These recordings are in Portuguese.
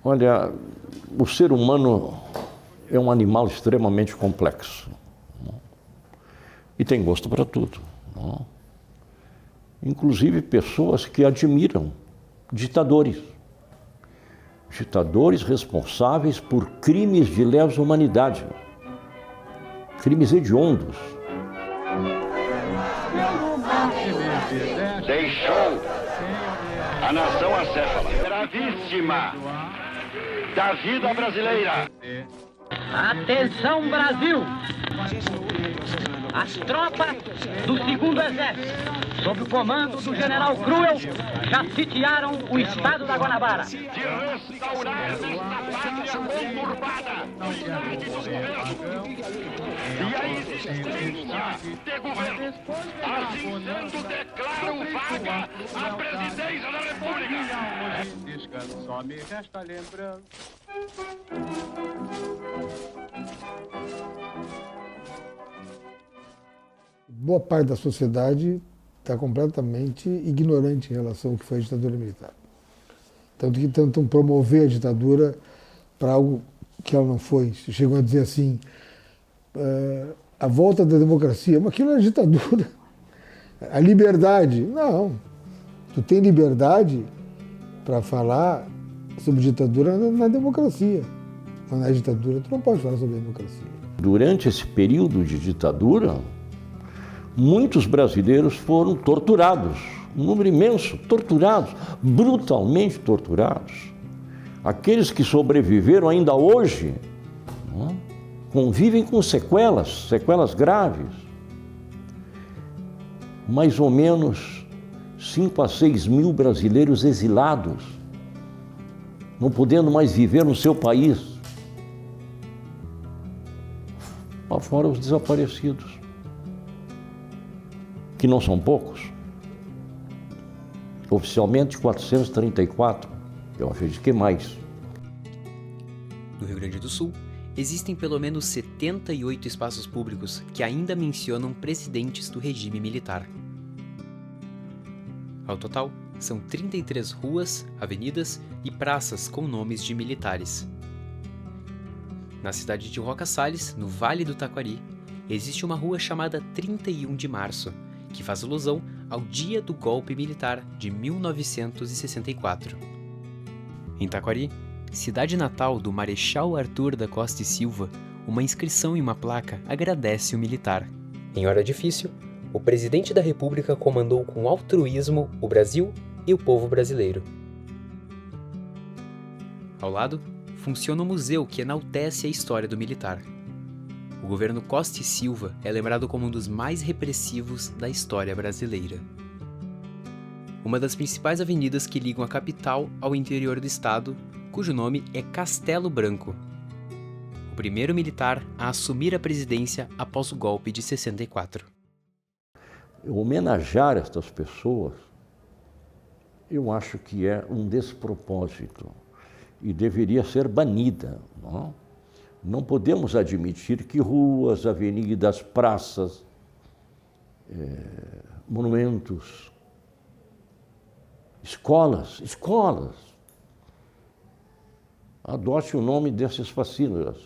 Olha, o ser humano é um animal extremamente complexo, não? E tem gosto para tudo, não? Inclusive pessoas que admiram ditadores responsáveis por crimes de lesa humanidade, crimes hediondos. Deixou a nação acéfala, gravíssima, da vida brasileira. Atenção, Brasil! As tropas do 2º Exército, sob o comando do general Cruel, já sitiaram o estado da Guanabara. De restaurar esta pátria conturbada. E a existência de governo. Assim sendo, declaro vaga a presidência da República. Só me resta lembrança. Boa parte da sociedade está completamente ignorante em relação ao que foi a ditadura militar. Tanto que tentam promover a ditadura para algo que ela não foi. Chegam a dizer assim, a volta da democracia, mas aquilo é ditadura. A liberdade, não. Tu tem liberdade para falar sobre ditadura na democracia. Mas na ditadura tu não pode falar sobre a democracia. Durante esse período de ditadura, muitos brasileiros foram torturados, um número imenso, torturados, brutalmente torturados. Aqueles que sobreviveram ainda hoje, não, convivem com sequelas graves. Mais ou menos 5 a 6 mil brasileiros exilados, não podendo mais viver no seu país. Fora os desaparecidos, que não são poucos. Oficialmente 434, eu acredito que mais. No Rio Grande do Sul, existem pelo menos 78 espaços públicos que ainda mencionam presidentes do regime militar. Ao total, são 33 ruas, avenidas e praças com nomes de militares. Na cidade de Roca Salles, no Vale do Taquari, existe uma rua chamada 31 de Março, que faz alusão ao dia do golpe militar de 1964. Em Taquari, cidade natal do Marechal Arthur da Costa e Silva, uma inscrição em uma placa agradece o militar. Em hora difícil, o presidente da República comandou com altruísmo o Brasil e o povo brasileiro. Ao lado, funciona um museu que enaltece a história do militar. O governo Costa e Silva é lembrado como um dos mais repressivos da história brasileira. Uma das principais avenidas que ligam a capital ao interior do estado, cujo nome é Castelo Branco. O primeiro militar a assumir a presidência após o golpe de 64. Homenagear estas pessoas, eu acho que é um despropósito e deveria ser banida, não? Não podemos admitir que ruas, avenidas, praças, monumentos, escolas, adote o nome desses fascínoras.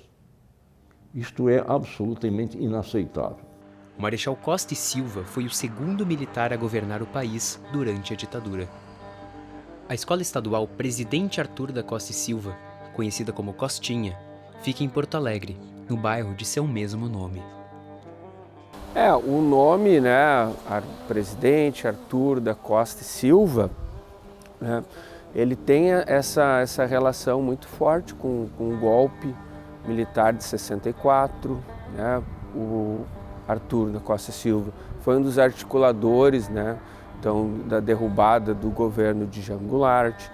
Isto é absolutamente inaceitável. O Marechal Costa e Silva foi o segundo militar a governar o país durante a ditadura. A escola estadual Presidente Arthur da Costa e Silva, conhecida como Costinha, fica em Porto Alegre, no bairro de seu mesmo nome. O nome, né, Presidente Arthur da Costa e Silva, né, ele tem essa relação muito forte com o golpe militar de 64, né, o Arthur da Costa e Silva foi um dos articuladores, né, então, da derrubada do governo de Jean Goulart.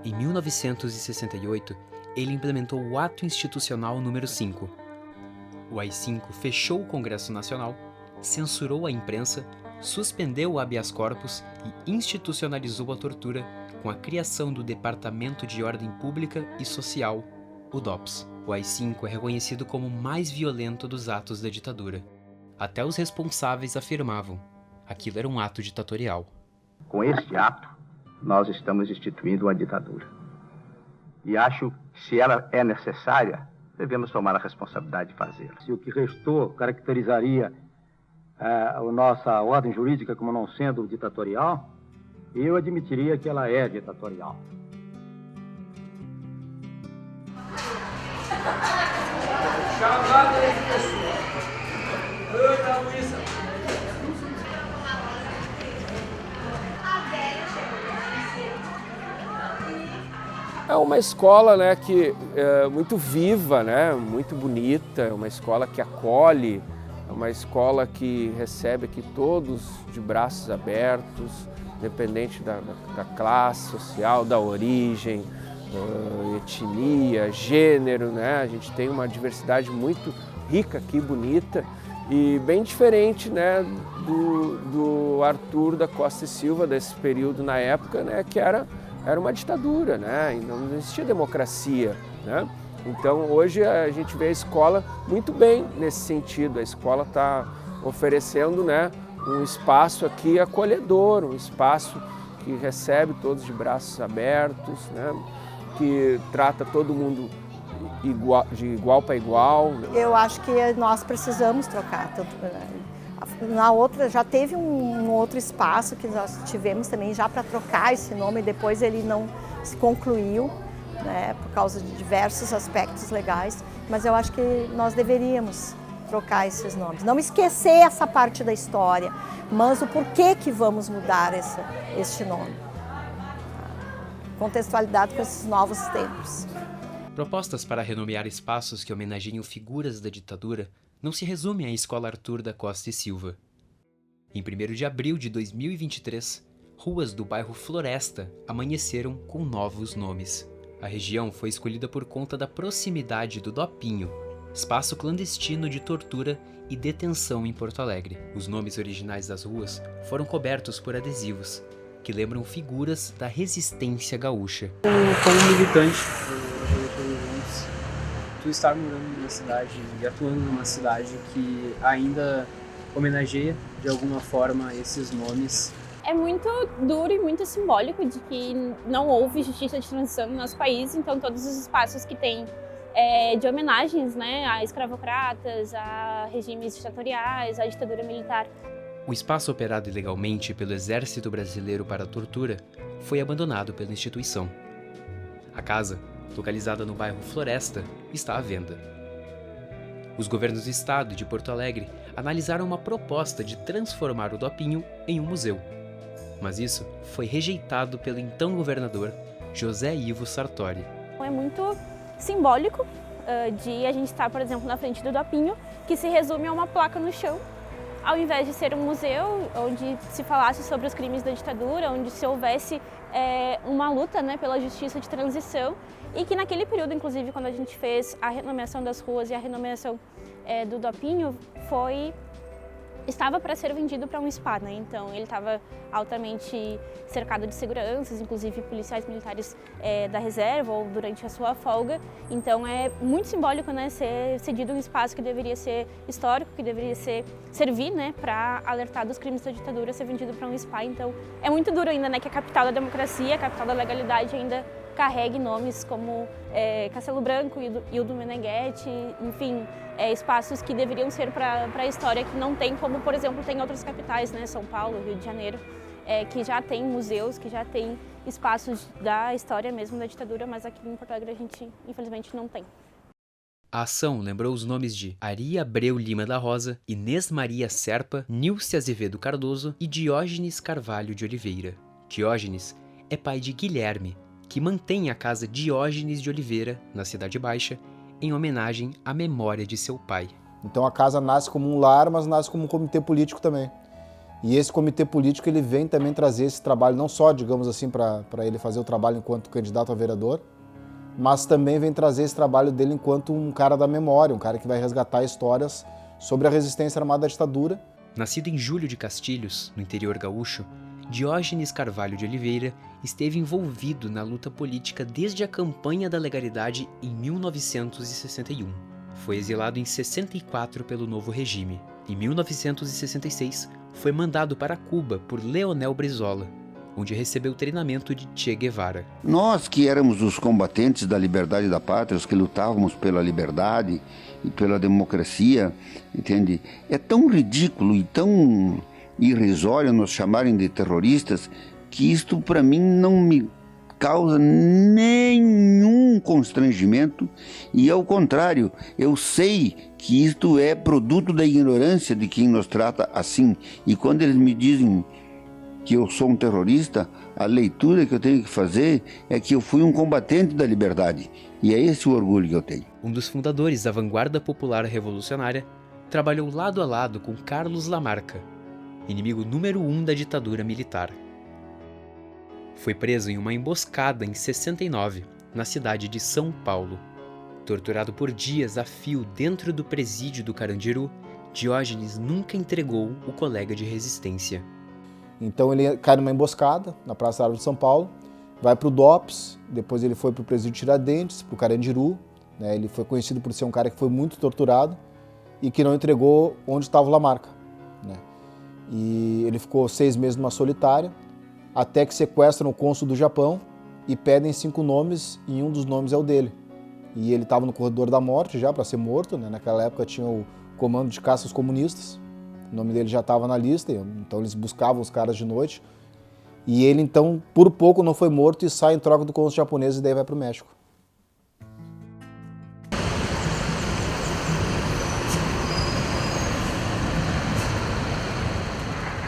Em 1968, ele implementou o Ato Institucional número 5. O AI-5 fechou o Congresso Nacional, censurou a imprensa, suspendeu o habeas corpus e institucionalizou a tortura com a criação do Departamento de Ordem Pública e Social, o DOPS. O AI-5 é reconhecido como o mais violento dos atos da ditadura. Até os responsáveis afirmavam: aquilo era um ato ditatorial. Com este ato, nós estamos instituindo uma ditadura. E acho que se ela é necessária, devemos tomar a responsabilidade de fazê-la. Se o que restou caracterizaria a nossa ordem jurídica como não sendo ditatorial, eu admitiria que ela é ditatorial. É uma escola, né, que é muito viva, né, muito bonita, é uma escola que acolhe, é uma escola que recebe aqui todos de braços abertos, independente da classe social, da origem, etnia, gênero, né, a gente tem uma diversidade muito rica aqui, bonita e bem diferente, né, do Arthur da Costa e Silva, desse período na época, né, que era uma ditadura, né? E não existia democracia, né? Então hoje a gente vê a escola muito bem nesse sentido. A escola está oferecendo, né, um espaço aqui acolhedor, um espaço que recebe todos de braços abertos, né? Que trata todo mundo de igual para igual. Eu acho que nós precisamos trocar. Na outra, já teve um outro espaço que nós tivemos também já para trocar esse nome, depois ele não se concluiu, né, por causa de diversos aspectos legais, mas eu acho que nós deveríamos trocar esses nomes. Não esquecer essa parte da história, mas o porquê que vamos mudar este nome. Contextualidade com esses novos tempos. Propostas para renomear espaços que homenageiam figuras da ditadura não se resume à Escola Arthur da Costa e Silva. Em 1º de abril de 2023, ruas do bairro Floresta amanheceram com novos nomes. A região foi escolhida por conta da proximidade do Dopinho, espaço clandestino de tortura e detenção em Porto Alegre. Os nomes originais das ruas foram cobertos por adesivos, que lembram figuras da resistência gaúcha. Como militante tu estar morando numa cidade e atuando numa cidade que ainda homenageia de alguma forma esses nomes. É muito duro e muito simbólico de que não houve justiça de transição no nosso país, então todos os espaços que tem de homenagens, né, a escravocratas, a regimes ditatoriais, a ditadura militar. O espaço operado ilegalmente pelo Exército Brasileiro para a Tortura foi abandonado pela instituição. A casa, localizada no bairro Floresta, está à venda. Os governos do estado e de Porto Alegre analisaram uma proposta de transformar o Dopinho em um museu. Mas isso foi rejeitado pelo então governador José Ivo Sartori. É muito simbólico de a gente estar, por exemplo, na frente do Dopinho, que se resume a uma placa no chão, ao invés de ser um museu onde se falasse sobre os crimes da ditadura, onde se houvesse uma luta, né, pela justiça de transição, e que naquele período, inclusive, quando a gente fez a renomeação das ruas e a renomeação do Dopinho, estava para ser vendido para um spa, né? Então ele estava altamente cercado de seguranças, inclusive policiais militares da reserva ou durante a sua folga. Então é muito simbólico, né, ser cedido um espaço que deveria ser histórico, que deveria servir, né, para alertar dos crimes da ditadura, ser vendido para um spa. Então é muito duro ainda, né, que a capital da democracia, a capital da legalidade ainda carregue nomes como Castelo Branco, Ildo Meneghetti, enfim, espaços que deveriam ser para a história, que não tem, como por exemplo tem outras capitais, né, São Paulo, Rio de Janeiro, que já tem museus, que já tem espaços da história mesmo da ditadura, mas aqui em Porto Alegre a gente infelizmente não tem. A ação lembrou os nomes de Ari Abreu Lima da Rosa, Inês Maria Serpa, Nilce Azevedo Cardoso e Diógenes Carvalho de Oliveira. Diógenes é pai de Guilherme, que mantém a casa Diógenes de Oliveira, na Cidade Baixa, em homenagem à memória de seu pai. Então a casa nasce como um lar, mas nasce como um comitê político também. E esse comitê político ele vem também trazer esse trabalho, não só, digamos assim, para ele fazer o trabalho enquanto candidato a vereador, mas também vem trazer esse trabalho dele enquanto um cara da memória, um cara que vai resgatar histórias sobre a resistência armada à ditadura. Nascido em Júlio de Castilhos, no interior gaúcho, Diógenes Carvalho de Oliveira esteve envolvido na luta política desde a campanha da legalidade em 1961. Foi exilado em 64 pelo novo regime. Em 1966, foi mandado para Cuba por Leonel Brizola. O onde recebeu treinamento de Che Guevara. Nós que éramos os combatentes da liberdade da pátria, os que lutávamos pela liberdade e pela democracia, entende? É tão ridículo e tão irrisório nos chamarem de terroristas que isto para mim não me causa nenhum constrangimento e ao contrário, eu sei que isto é produto da ignorância de quem nos trata assim. E quando eles me dizem que eu sou um terrorista, a leitura que eu tenho que fazer é que eu fui um combatente da liberdade. E é esse o orgulho que eu tenho. Um dos fundadores da Vanguarda Popular Revolucionária, trabalhou lado a lado com Carlos Lamarca, inimigo número 1 da ditadura militar. Foi preso em uma emboscada em 69, na cidade de São Paulo. Torturado por dias a fio dentro do presídio do Carandiru, Diógenes nunca entregou o colega de resistência. Então ele cai numa emboscada na Praça da Árvore de São Paulo, vai para o DOPS, depois ele foi para o presídio Tiradentes, para o Carandiru. Né? Ele foi conhecido por ser um cara que foi muito torturado e que não entregou onde estava o Lamarca. Né? E ele ficou 6 meses numa solitária, até que sequestram o cônsul do Japão e pedem 5 nomes e um dos nomes é o dele. E ele estava no corredor da morte já para ser morto, né? Naquela época tinha o Comando de Caça aos Comunistas, o nome dele já estava na lista, então eles buscavam os caras de noite. E ele então, por pouco, não foi morto e sai em troca do cônsul japonês e daí vai para o México.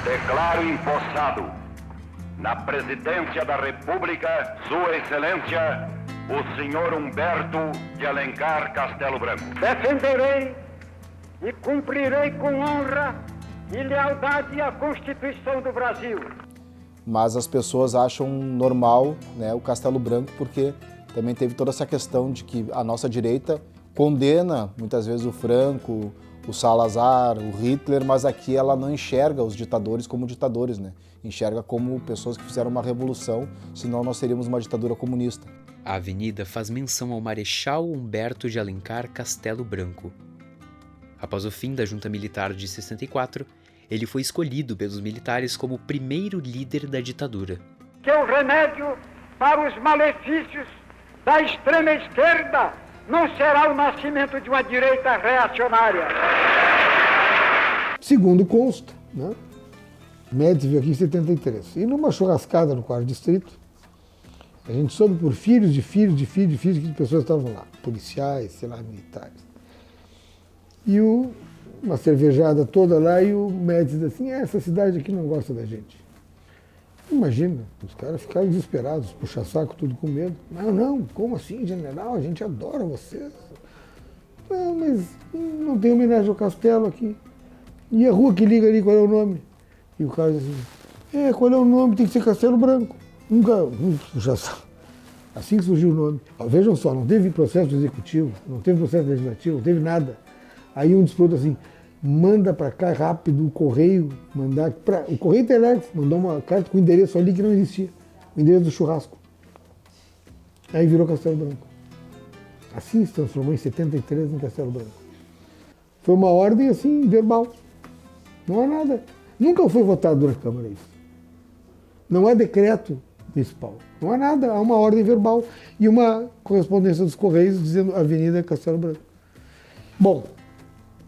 Declaro empossado na presidência da República, Sua Excelência, o senhor Humberto de Alencar Castelo Branco. Defenderei e cumprirei com honra e lealdade a Constituição do Brasil. Mas as pessoas acham normal, né, o Castelo Branco, porque também teve toda essa questão de que a nossa direita condena muitas vezes o Franco, o Salazar, o Hitler, mas aqui ela não enxerga os ditadores como ditadores, né? Enxerga como pessoas que fizeram uma revolução, senão nós seríamos uma ditadura comunista. A avenida faz menção ao Marechal Humberto de Alencar Castelo Branco. Após o fim da junta militar de 64, ele foi escolhido pelos militares como o primeiro líder da ditadura. Que o remédio para os malefícios da extrema esquerda não será o nascimento de uma direita reacionária. Segundo consta, né? Médici veio aqui em 73. E numa churrascada no 4º Distrito, a gente soube por filhos de que pessoas estavam lá, policiais, sei lá, militares. E uma cervejada toda lá e o Médici diz assim, essa cidade aqui não gosta da gente. Imagina, os caras ficaram desesperados, puxa-saco, tudo com medo. Não, como assim, general? A gente adora vocês. Não, mas não tem homenagem ao castelo aqui. E a rua que liga ali, qual é o nome? E o cara diz assim, qual é o nome? Tem que ser Castelo Branco. Nunca puxa-saco. Assim que surgiu o nome. Vejam só, não teve processo executivo, não teve processo legislativo, não teve nada. Aí um disputa assim, manda para cá rápido o correio, o correio telégrafo mandou uma carta com o endereço ali que não existia, o endereço do churrasco. Aí virou Castelo Branco. Assim se transformou em 73 em Castelo Branco. Foi uma ordem assim, verbal. Não há nada. Nunca foi votado na Câmara isso. Não há decreto municipal. Não há nada. Há uma ordem verbal e uma correspondência dos Correios dizendo Avenida Castelo Branco. Bom,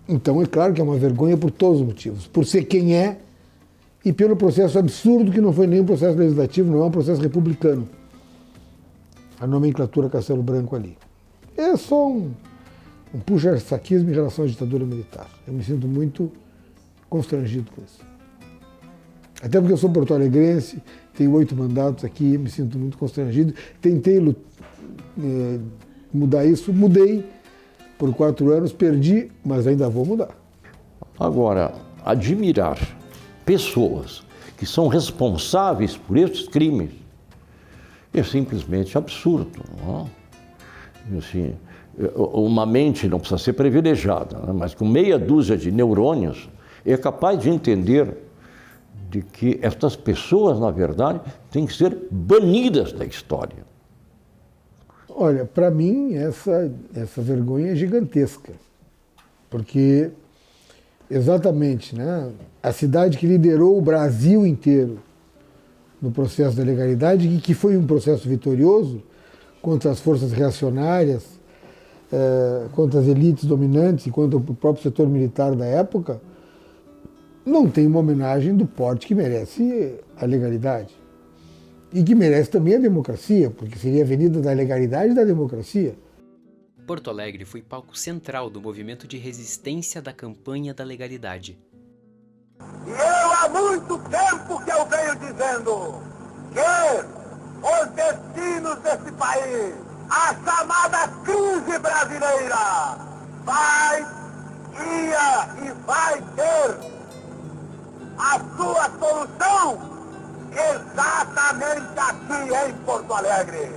então é claro que é uma vergonha por todos os motivos. Por ser quem é e pelo processo absurdo que não foi nenhum processo legislativo, não é um processo republicano. A nomenclatura Castelo Branco ali. É só um puxa-saquismo em relação à ditadura militar. Eu me sinto muito constrangido com isso. Até porque eu sou porto-alegrense, tenho 8 mandatos aqui, me sinto muito constrangido. Tentei mudar isso, mudei por 4 anos, perdi, mas ainda vou mudar. Agora, admirar pessoas que são responsáveis por esses crimes é simplesmente absurdo. Não é? Assim, uma mente não precisa ser privilegiada, né? Mas com meia dúzia de neurônios é capaz de entender de que estas pessoas, na verdade, têm que ser banidas da história. Olha, para mim, essa vergonha é gigantesca, porque exatamente, né, a cidade que liderou o Brasil inteiro no processo da legalidade, e que foi um processo vitorioso contra as forças reacionárias, contra as elites dominantes e contra o próprio setor militar da época, não tem uma homenagem do porte que merece a legalidade. E que merece também a democracia, porque seria a avenida da legalidade e da democracia. Porto Alegre foi palco central do movimento de resistência da campanha da legalidade. E eu há muito tempo que eu venho dizendo que os destinos desse país, a chamada crise brasileira, ia e vai ter a sua solução exatamente aqui em Porto Alegre.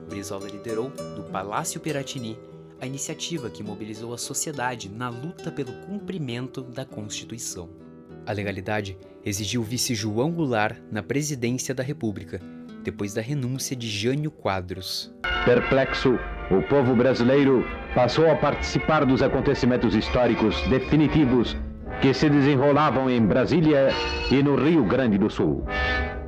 Brizola liderou, do Palácio Piratini, a iniciativa que mobilizou a sociedade na luta pelo cumprimento da Constituição. A legalidade exigiu o vice João Goulart na presidência da República, depois da renúncia de Jânio Quadros. Perplexo, o povo brasileiro passou a participar dos acontecimentos históricos definitivos que se desenrolavam em Brasília e no Rio Grande do Sul.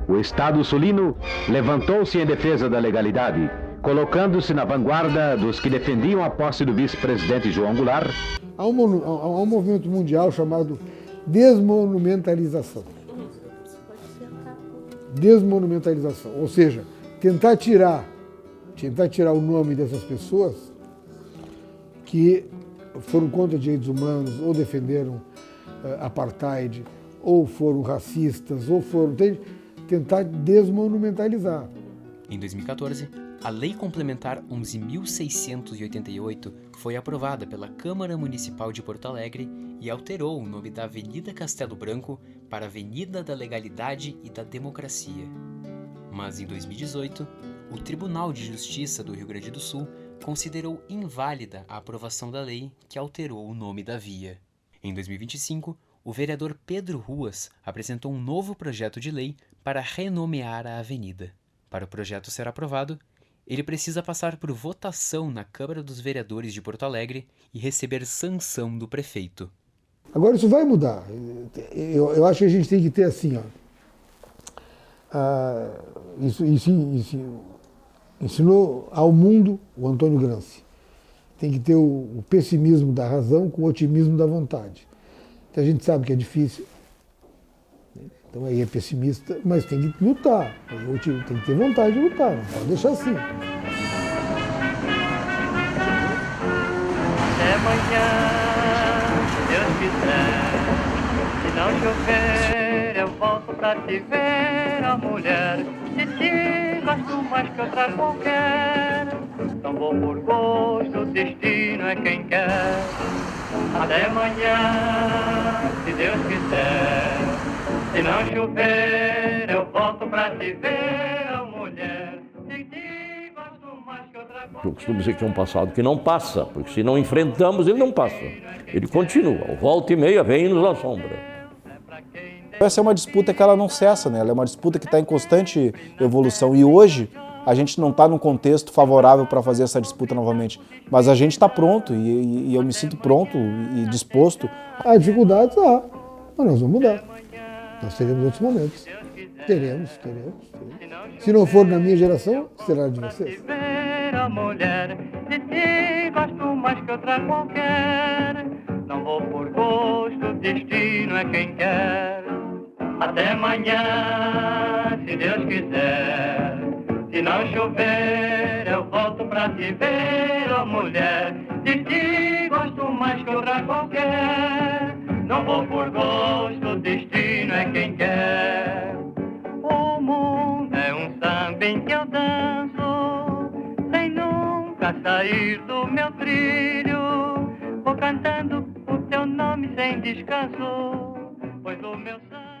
O Estado sulino levantou-se em defesa da legalidade, colocando-se na vanguarda dos que defendiam a posse do vice-presidente João Goulart. Há um movimento mundial chamado desmonumentalização. Desmonumentalização, ou seja, tentar tirar o nome dessas pessoas que foram contra direitos humanos ou defenderam apartheid, ou foram racistas, ou foram... tentar desmonumentalizar. Em 2014, a Lei Complementar 11.688 foi aprovada pela Câmara Municipal de Porto Alegre e alterou o nome da Avenida Castelo Branco para Avenida da Legalidade e da Democracia. Mas em 2018, o Tribunal de Justiça do Rio Grande do Sul considerou inválida a aprovação da lei que alterou o nome da via. Em 2025, o vereador Pedro Ruas apresentou um novo projeto de lei para renomear a avenida. Para o projeto ser aprovado, ele precisa passar por votação na Câmara dos Vereadores de Porto Alegre e receber sanção do prefeito. Agora isso vai mudar. Eu acho que a gente tem que ter assim, isso ensinou ao mundo o Antônio Gramsci. Tem que ter o pessimismo da razão com o otimismo da vontade. Então a gente sabe que é difícil, então aí é pessimista, mas tem que lutar, tem que ter vontade de lutar, não pode deixar assim. Até amanhã, se Deus quiser, se não chover, eu volto pra te ver, a mulher, de ti gosto mais que outra qualquer, não vou por gosto, o destino é quem quer. Até amanhã, se Deus quiser, se não chover, eu volto pra te ver, a mulher, de ti gosto mais que outra coisa. Eu costumo dizer que é um passado que não passa, porque se não enfrentamos, ele não passa. Ele continua, volta e meia vem e nos assombra. Essa é uma disputa que ela não cessa, né? Ela é uma disputa que está em constante evolução e hoje a gente não está num contexto favorável para fazer essa disputa novamente, mas a gente está pronto e eu me sinto pronto e disposto. Há dificuldades, mas nós vamos mudar. Nós teremos outros momentos. Teremos. Se não for na minha geração, será de vocês. A mulher, de ti gosto mais que outra qualquer, não vou por gosto, o destino é quem quer. Até amanhã, se Deus quiser. Se não chover, eu volto pra te ver, ó mulher. De ti gosto mais que outra qualquer. Não vou por gosto, o destino é quem quer. O mundo é um samba em que eu danço, sem nunca sair do meu trilho. Vou cantando o teu nome sem descanso, pois o meu samba